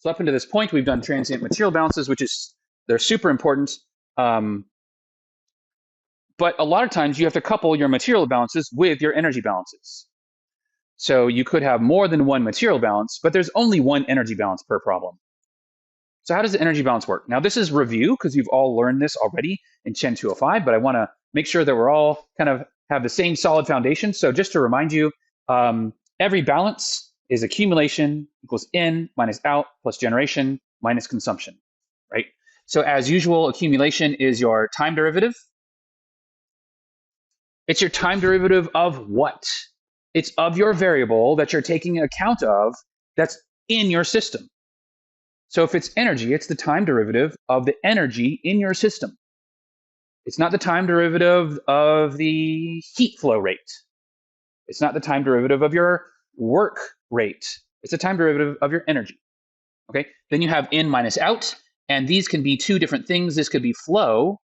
So up until this point, we've done transient material balances, they're super important. But a lot of times you have to couple your material balances with your energy balances. So you could have more than one material balance, but there's only one energy balance per problem. So how does the energy balance work? Now, this is review because you've all learned this already in Chen 205, but I want to make sure that we're all kind of have the same solid foundation. So just to remind you, every balance is accumulation equals in minus out plus generation minus consumption, right? So as usual, accumulation is your time derivative. It's your time derivative of what? It's of your variable that you're taking account of that's in your system. So if it's energy, it's the time derivative of the energy in your system. It's not the time derivative of the heat flow rate. It's not the time derivative of your work rate. It's the time derivative of your energy. Okay. Then you have in minus out, and these can be two different things. This could be flow,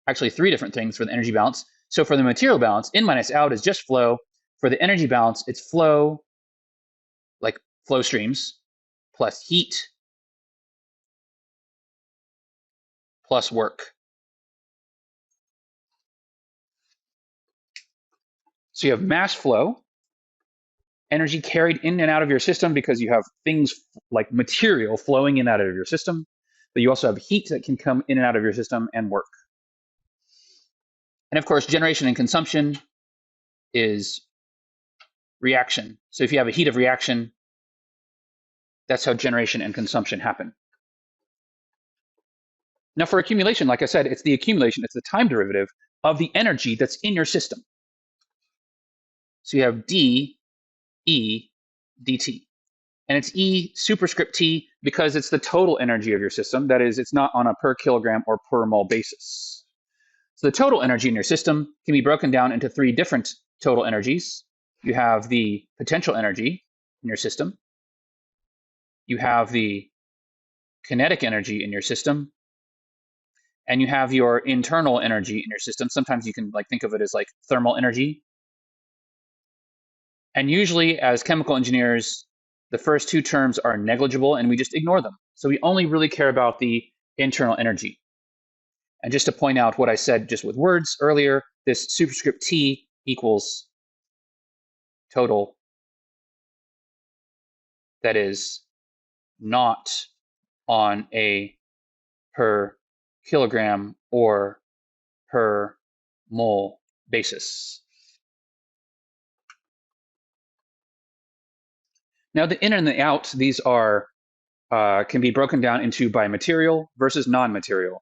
actually three different things for the energy balance. So for the material balance, in minus out is just flow. For the energy balance, it's flow, like flow streams, plus heat, plus work. So you have mass flow, energy carried in and out of your system because you have things like material flowing in and out of your system, but you also have heat that can come in and out of your system and work. And of course, generation and consumption is reaction. So if you have a heat of reaction, that's how generation and consumption happen. Now for accumulation, like I said, it's the accumulation, it's the time derivative of the energy that's in your system. So you have d, e, dt. And it's e superscript t because it's the total energy of your system. That is, it's not on a per kilogram or per mole basis. So the total energy in your system can be broken down into three different total energies. You have the potential energy in your system. You have the kinetic energy in your system. And you have your internal energy in your system. Sometimes you can think of it as like thermal energy. And usually as chemical engineers, the first two terms are negligible and we just ignore them. So we only really care about the internal energy. And just to point out what I said just with words earlier, this superscript T equals total that is not on a per kilogram or per mole basis. Now the in and the out, these are can be broken down into by material versus non-material.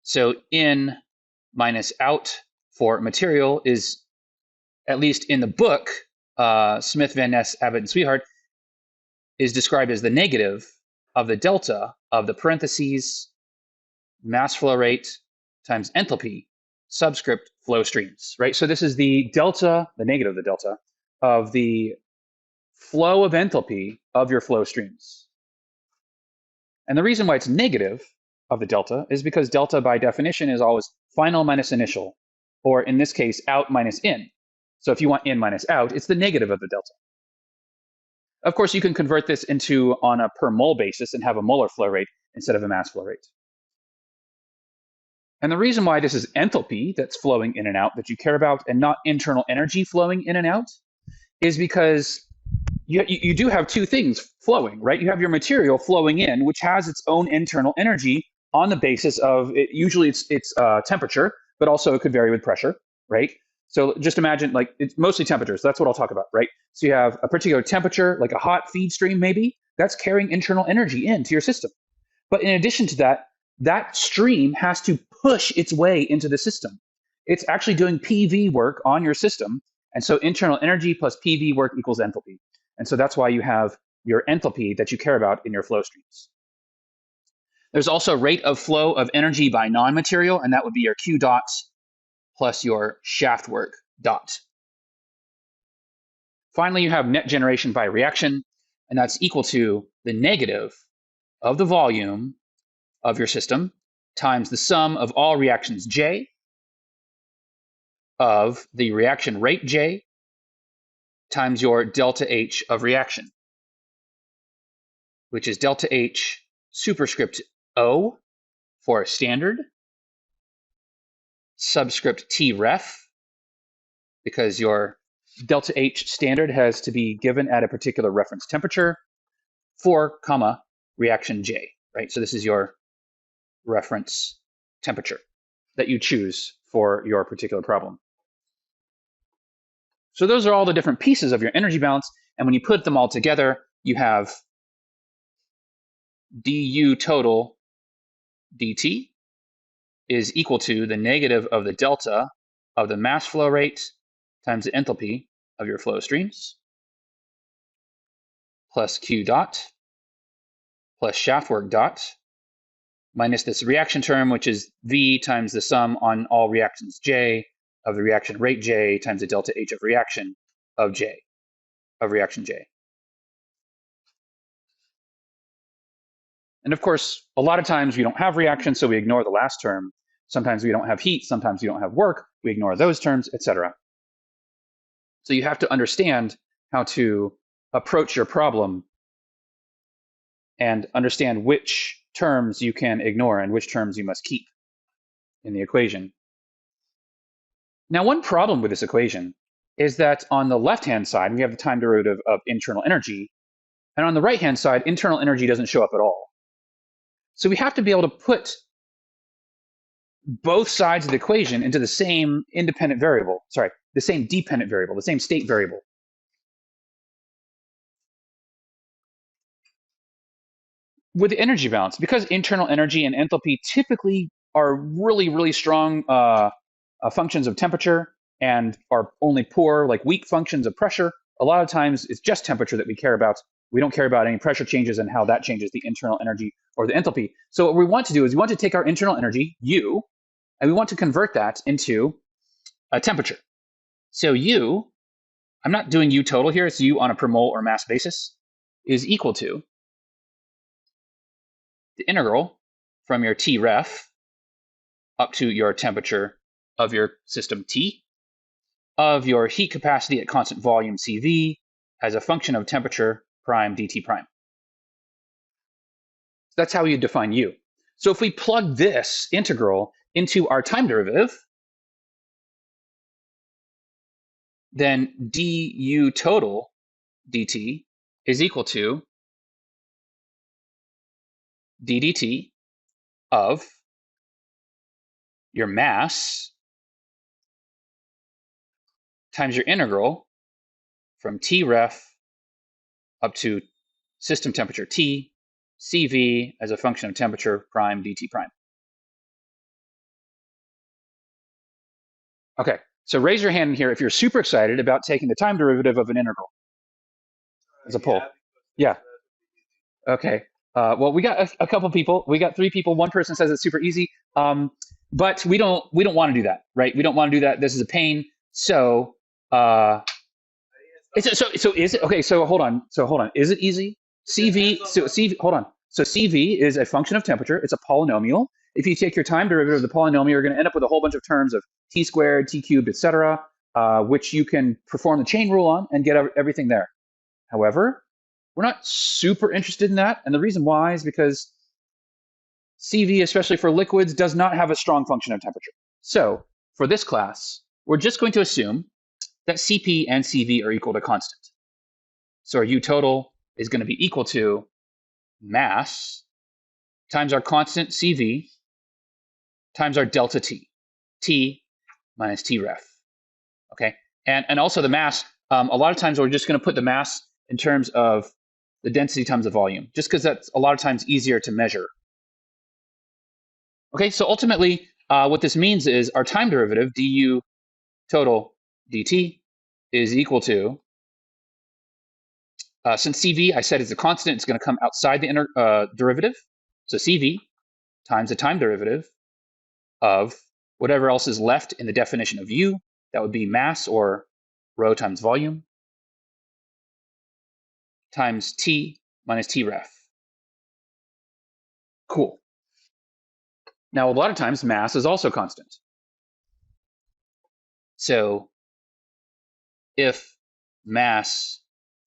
So in minus out for material is, at least in the book, Smith, Van Ness, Abbott, and Sweetheart, is described as the negative of the delta of the parentheses mass flow rate times enthalpy subscript flow streams, right? So this is the delta, the negative of the delta, of the flow of enthalpy of your flow streams. And the reason why it's negative of the delta is because delta by definition is always final minus initial, or in this case, out minus in. So if you want in minus out, it's the negative of the delta. Of course, you can convert this into on a per mole basis and have a molar flow rate instead of a mass flow rate. And the reason why this is enthalpy that's flowing in and out that you care about and not internal energy flowing in and out is because you do have two things flowing, right? You have your material flowing in, which has its own internal energy on the basis of, usually it's temperature, but also it could vary with pressure, right? So just imagine, it's mostly temperatures. That's what I'll talk about, right? So you have a particular temperature, like a hot feed stream maybe, that's carrying internal energy into your system. But in addition to that, that stream has to push its way into the system. It's actually doing PV work on your system. And so internal energy plus PV work equals enthalpy. And so that's why you have your enthalpy that you care about in your flow streams. There's also rate of flow of energy by non-material, and that would be your Q dots plus your shaft work dot. Finally, you have net generation by reaction, and that's equal to the negative of the volume of your system times the sum of all reactions J of the reaction rate J times your delta H of reaction. which is delta H superscript O for standard, subscript T ref, because your delta H standard has to be given at a particular reference temperature, 4, comma, reaction J, right? So this is your reference temperature that you choose for your particular problem. So those are all the different pieces of your energy balance, and when you put them all together, you have du total dt is equal to the negative of the delta of the mass flow rate times the enthalpy of your flow streams plus q dot plus shaft work dot minus this reaction term, which is V times the sum on all reactions J of the reaction rate J times the delta H of reaction of J, of reaction J. And of course, a lot of times we don't have reaction, so we ignore the last term. Sometimes we don't have heat, sometimes we don't have work, we ignore those terms, etc. So you have to understand how to approach your problem and understand which terms you can ignore and which terms you must keep in the equation. Now, one problem with this equation is that on the left-hand side, we have the time derivative of internal energy, and on the right-hand side, internal energy doesn't show up at all. So we have to be able to put both sides of the equation into the same independent variable, sorry, the same dependent variable, the same state variable. With the energy balance, because internal energy and enthalpy typically are really, really strong functions of temperature and are only poor, like weak functions of pressure, a lot of times it's just temperature that we care about. We don't care about any pressure changes and how that changes the internal energy or the enthalpy. So what we want to do is we want to take our internal energy, U, and we want to convert that into a temperature. So U, I'm not doing U total here, it's U on a per mole or mass basis, is equal to the integral from your T ref up to your temperature of your system T of your heat capacity at constant volume CV as a function of temperature prime dt prime. So that's how you define U. So if we plug this integral into our time derivative, then du total dt is equal to ddt of your mass times your integral from T ref up to system temperature T, CV as a function of temperature prime dt prime. Okay, so raise your hand here if you're super excited about taking the time derivative of an integral as a poll. Yeah. Okay. Well, we got a couple people. We got 3 people. One person says it's super easy, but we don't want to do that, right? We don't want to do that. This is a pain. So, so is it okay? So hold on. Is it easy? CV. So CV. Hold on. So CV is a function of temperature. It's a polynomial. If you take your time derivative of the polynomial, you're going to end up with a whole bunch of terms of t squared, t cubed, etc., which you can perform the chain rule on and get everything there. However, we're not super interested in that, and the reason why is because CV, especially for liquids, does not have a strong function of temperature. So for this class, we're just going to assume that Cp and Cv are equal to constant. So our U total is going to be equal to mass times our constant Cv times our delta T, T minus T ref. Okay, and also the mass, a lot of times we're just going to put the mass in terms of the density times the volume, just because that's a lot of times easier to measure. Okay, so ultimately, what this means is our time derivative, du total dt, is equal to, since Cv, I said, is a constant, it's going to come outside the derivative. So Cv times the time derivative of whatever else is left in the definition of U. That would be mass, or rho times volume, times T minus T ref. Cool. Now, a lot of times, mass is also constant. So if mass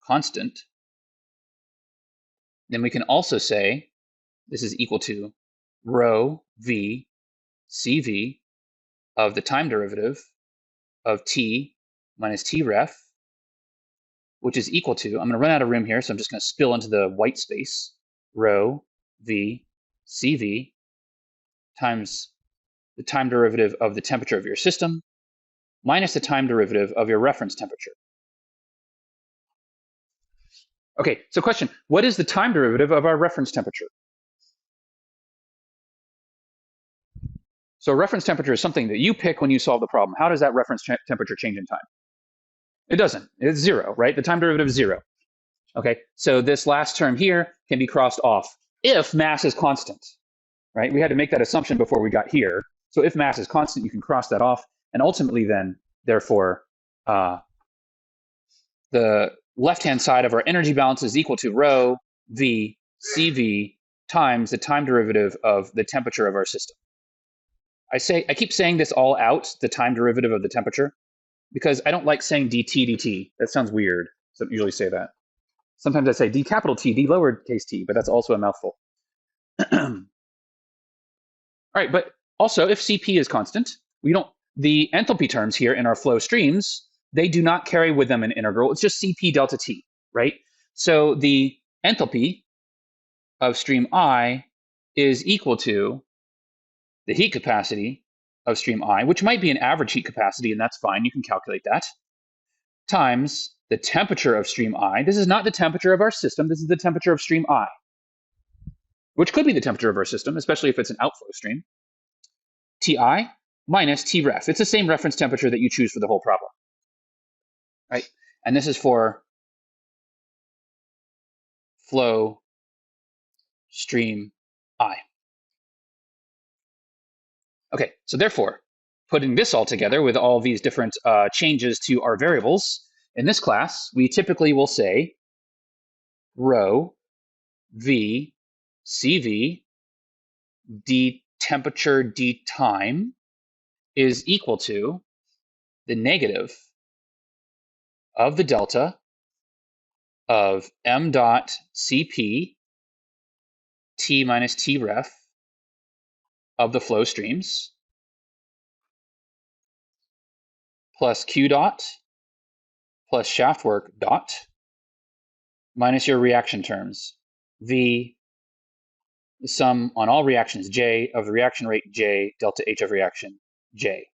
constant, then we can also say this is equal to rho v cv of the time derivative of t minus t ref, which is equal to, I'm going to run out of room here, so I'm just going to spill into the white space, rho v cv times the time derivative of the temperature of your system minus the time derivative of your reference temperature. Okay, so question, what is the time derivative of our reference temperature? So reference temperature is something that you pick when you solve the problem. How does that reference temperature change in time? It doesn't. It's zero, right? The time derivative is zero. Okay, so this last term here can be crossed off if mass is constant, right? We had to make that assumption before we got here. So if mass is constant, you can cross that off. And ultimately then, therefore, the left-hand side of our energy balance is equal to rho v cv times the time derivative of the temperature of our system. I keep saying this all out, the time derivative of the temperature, because I don't like saying dt. That sounds weird. So I don't usually say that. Sometimes I say d capital T, d lowercase t, but that's also a mouthful. All right, but also if Cp is constant, the enthalpy terms here in our flow streams, they do not carry with them an integral. It's just Cp delta T, right? So the enthalpy of stream I is equal to the heat capacity of stream I, which might be an average heat capacity, and that's fine. You can calculate that, times the temperature of stream I. This is not the temperature of our system. This is the temperature of stream I, which could be the temperature of our system, especially if it's an outflow stream. Ti minus T ref. It's the same reference temperature that you choose for the whole problem, right? And this is for flow stream I. Okay, so therefore, putting this all together with all these different changes to our variables, in this class, we typically will say rho v cv d temperature d time is equal to the negative of the delta of m dot cp t minus t ref of the flow streams plus q dot plus shaft work dot minus your reaction terms, v, the sum on all reactions j of the reaction rate j delta h of reaction j.